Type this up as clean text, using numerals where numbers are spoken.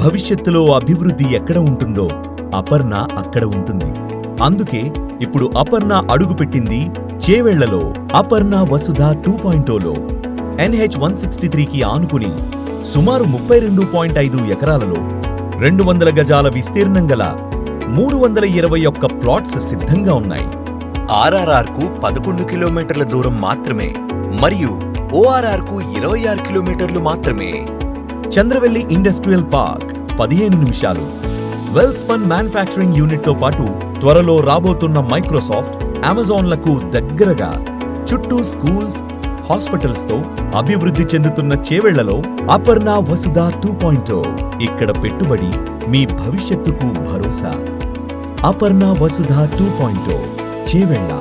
భవిష్యత్తులో అభివృద్ధి ఎక్కడ ఉంటుందో అపర్ణ అక్కడ ఉంటుంది. అందుకే ఇప్పుడు అపర్ణ అడుగుపెట్టింది చేవెళ్లలో అపర్ణ వసుధ 2.0లో. NH-163కి ఆనుకుని సుమారు 32.5 ఎకరాలలో 200 గజాల విస్తీర్ణం గల 321 ప్లాట్స్ సిద్ధంగా ఉన్నాయి. RRRకు 11 కిలోమీటర్ల దూరం మాత్రమే మరియు ORRకు 26 కిలోమీటర్లు మాత్రమే. చంద్రవెల్లి ఇండస్ట్రియల్ పార్క్ 15 నిమిషాలు. వెల్స్పన్ మ్యానుఫ్యాక్చరింగ్ యూనిట్తో పాటు త్వరలో రాబోతున్న మైక్రోసాఫ్ట్, అమెజాన్లకు దగ్గరగా, చుట్టూ స్కూల్స్, హాస్పిటల్స్తో అభివృద్ధి చెందుతున్న చేవెళ్లలో అపర్ణ వసుధ 2.0. ఇక్కడ పెట్టుబడి మీ భవిష్యత్తుకు భరోసా. అపర్ణ వసుధ 2.0 చేవెళ్ల.